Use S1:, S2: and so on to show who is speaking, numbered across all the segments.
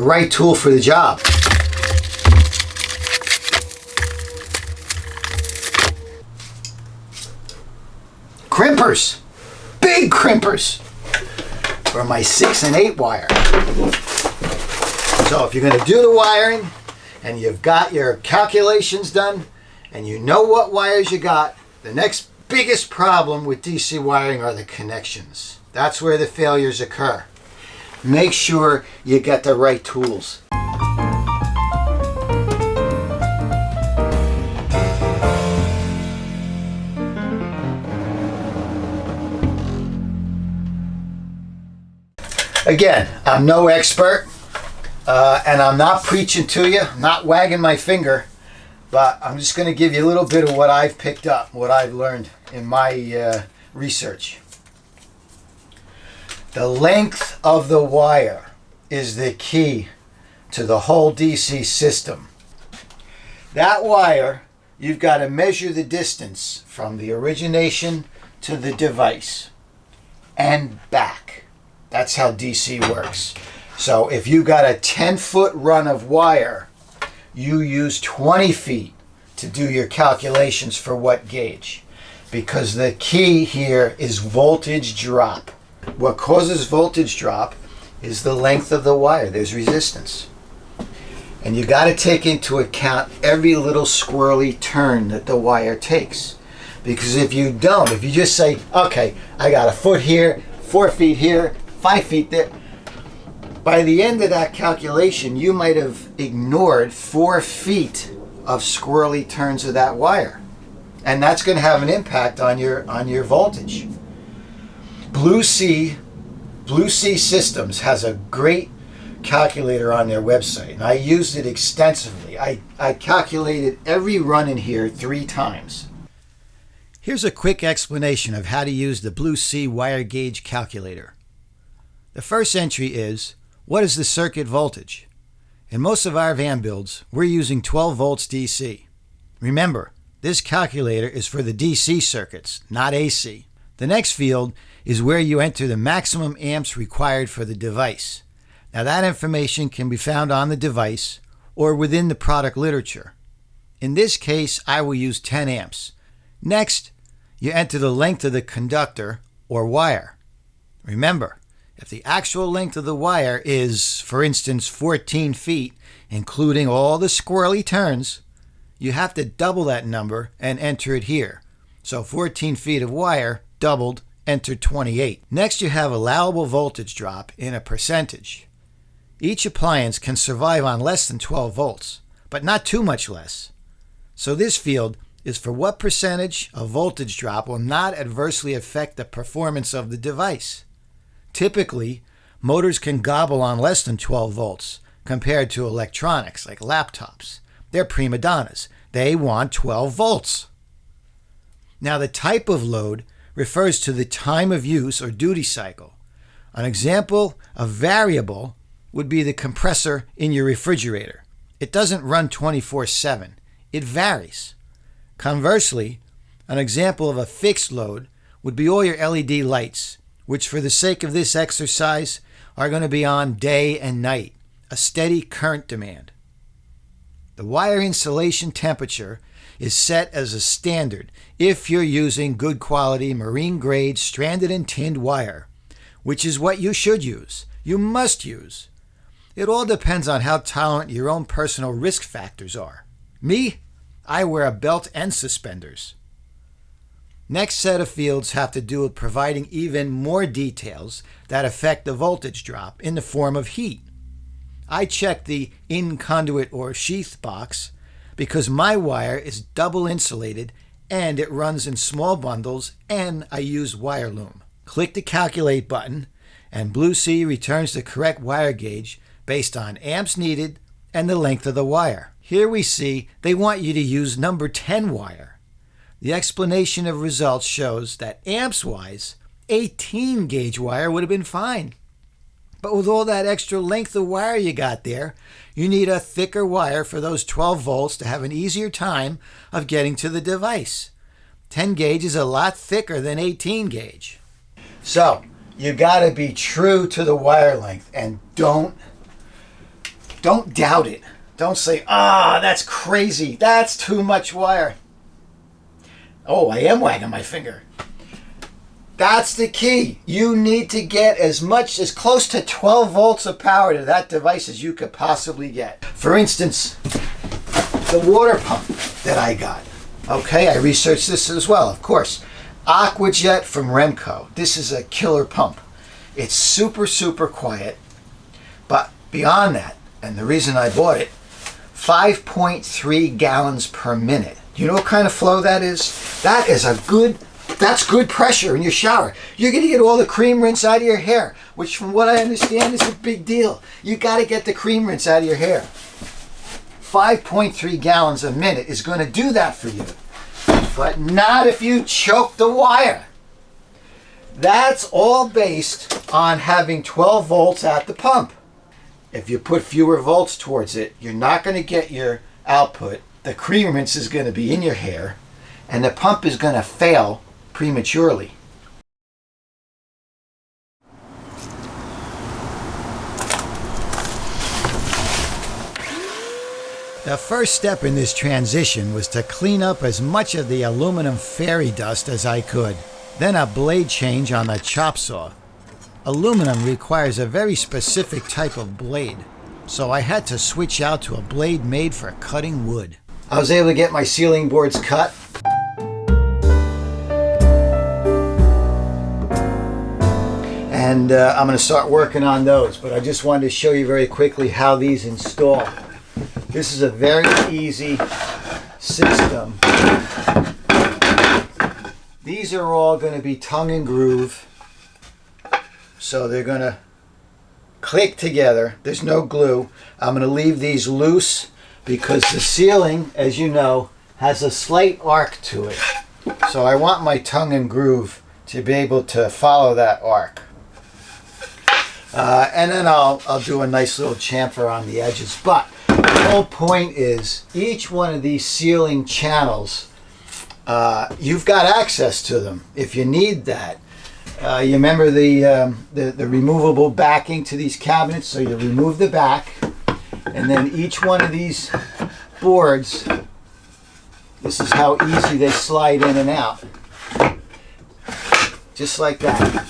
S1: right tool for the job. Crimpers, big crimpers for my 6 and 8 wire. So if you're going to do the wiring and you've got your calculations done and you know what wires you got, the next biggest problem with DC wiring are the connections. That's where the failures occur. Make sure you get the right tools. Again, I'm no expert, and I'm not preaching to you, not wagging my finger, but I'm just going to give you a little bit of what I've picked up, what I've learned in my research. The length of the wire is the key to the whole DC system. That wire, you've got to measure the distance from the origination to the device and back. That's how DC works. So if you got a 10-foot run of wire, you use 20 feet to do your calculations for what gauge. Because the key here is voltage drop. What causes voltage drop is the length of the wire. There's resistance. And you got to take into account every little squirrely turn that the wire takes. Because if you don't, if you just say, okay, I got a foot here, 4 feet here, 5 feet there, by the end of that calculation, you might have ignored 4 feet of squirrely turns of that wire. And that's going to have an impact on your voltage. Blue Sea Systems has a great calculator on their website, and I used it extensively. I calculated every run in here 3 times. Here's a quick explanation of how to use the Blue Sea wire gauge calculator. The first entry is, what is the circuit voltage? In most of our van builds, we're using 12 volts DC. Remember, this calculator is for the DC circuits, not AC. The next field is where you enter the maximum amps required for the device. Now that information can be found on the device or within the product literature. In this case, I will use 10 amps. Next, you enter the length of the conductor or wire. Remember, if the actual length of the wire is, for instance, 14 feet, including all the squirrely turns, you have to double that number and enter it here. So 14 feet of wire, doubled, enter 28. Next, you have allowable voltage drop in a percentage. Each appliance can survive on less than 12 volts, but not too much less. So this field is for what percentage of voltage drop will not adversely affect the performance of the device. Typically, motors can gobble on less than 12 volts compared to electronics like laptops. They're prima donnas. They want 12 volts. Now, the type of load refers to the time of use or duty cycle. An example of variable would be the compressor in your refrigerator. It doesn't run 24/7. It varies. Conversely, an example of a fixed load would be all your LED lights, which for the sake of this exercise are going to be on day and night, a steady current demand. The wire insulation temperature is set as a standard if you're using good quality marine grade stranded and tinned wire, which is what you should use. You must use. It all depends on how tolerant your own personal risk factors are. Me, I wear a belt and suspenders. Next set of fields have to do with providing even more details that affect the voltage drop in the form of heat. I check the in conduit or sheath box because my wire is double insulated and it runs in small bundles and I use wire loom. Click the calculate button and Blue Sea returns the correct wire gauge based on amps needed and the length of the wire. Here we see they want you to use number 10 wire. The explanation of results shows that amps-wise, 18 gauge wire would have been fine. But with all that extra length of wire you got there, you need a thicker wire for those 12 volts to have an easier time of getting to the device. 10 gauge is a lot thicker than 18 gauge. So, you got to be true to the wire length and don't Don't doubt it. Don't say, ah, that's crazy. That's too much wire. Oh, I am wagging my finger. That's the key. You need to get as close to 12 volts of power to that device as you could possibly get. For instance, the water pump that I got. Okay, I researched this as well, of course. AquaJet from Remco. This is a killer pump. It's super, super quiet. But beyond that, and the reason I bought it, 5.3 gallons per minute. You know what kind of flow that is? That's good pressure in your shower. You're going to get all the cream rinse out of your hair, which from what I understand is a big deal. You got to get the cream rinse out of your hair. 5.3 gallons a minute is going to do that for you. But not if you choke the wire. That's all based on having 12 volts at the pump. If you put fewer volts towards it, you're not going to get your output. The cream rinse is going to be in your hair, and the pump is going to fail prematurely. The first step in this transition was to clean up as much of the aluminum fairy dust as I could. Then a blade change on the chop saw. Aluminum requires a very specific type of blade, so I had to switch out to a blade made for cutting wood. I was able to get my ceiling boards cut. And I'm going to start working on those, but I just wanted to show you very quickly how these install. This is a very easy system. These are all going to be tongue and groove. So they're going to click together. There's no glue. I'm going to leave these loose because the ceiling, as you know, has a slight arc to it. So I want my tongue and groove to be able to follow that arc. And then I'll do a nice little chamfer on the edges. But the whole point is each one of these ceiling channels, you've got access to them if you need that. You remember the removable backing to these cabinets, so you remove the back, and then each one of these boards, this is how easy they slide in and out. Just like that.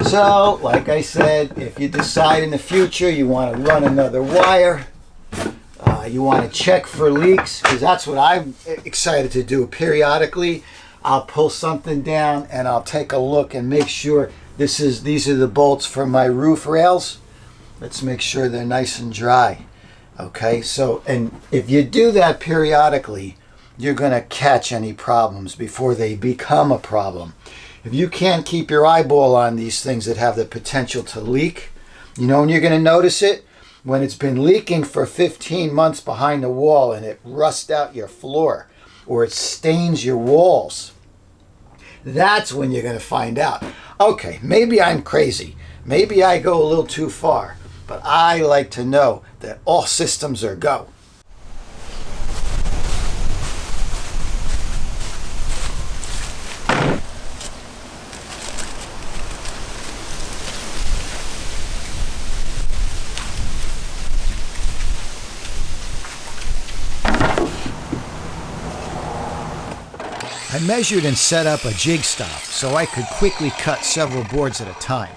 S1: So, like I said, if you decide in the future you want to run another wire, you want to check for leaks, because that's what I'm excited to do periodically. I'll pull something down and I'll take a look and make sure these are the bolts for my roof rails. Let's make sure they're nice and dry. Okay, so, and if you do that periodically, you're going to catch any problems before they become a problem. If you can't keep your eyeball on these things that have the potential to leak, you know when you're going to notice it? When it's been leaking for 15 months behind the wall and it rusts out your floor or it stains your walls. That's when you're going to find out. Okay, maybe I'm crazy. Maybe I go a little too far. But I like to know that all systems are go. I measured and set up a jig stop so I could quickly cut several boards at a time.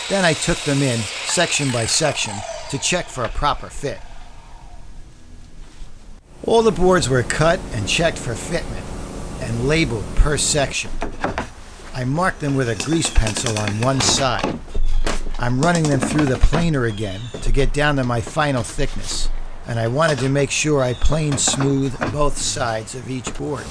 S1: Then I took them in, section by section, to check for a proper fit. All the boards were cut and checked for fitment, and labeled per section. I marked them with a grease pencil on one side. I'm running them through the planer again to get down to my final thickness, and I wanted to make sure I planed smooth both sides of each board.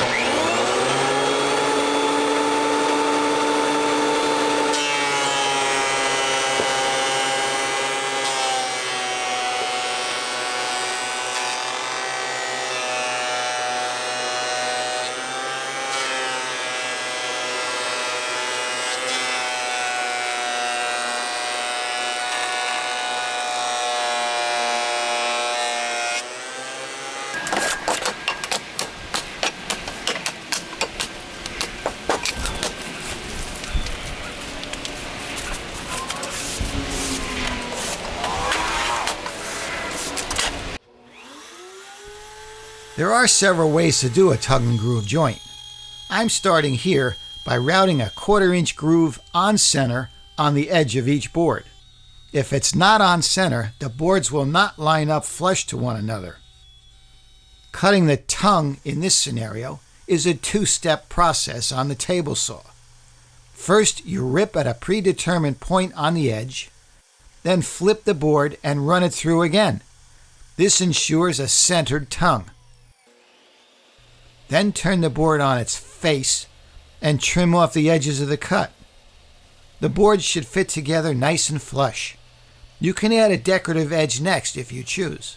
S1: There are several ways to do a tongue and groove joint. I'm starting here by routing a 1/4 inch groove on center on the edge of each board. If it's not on center, the boards will not line up flush to one another. Cutting the tongue in this scenario is a 2-step process on the table saw. First, you rip at a predetermined point on the edge, then flip the board and run it through again. This ensures a centered tongue. Then turn the board on its face and trim off the edges of the cut. The boards should fit together nice and flush. You can add a decorative edge next if you choose.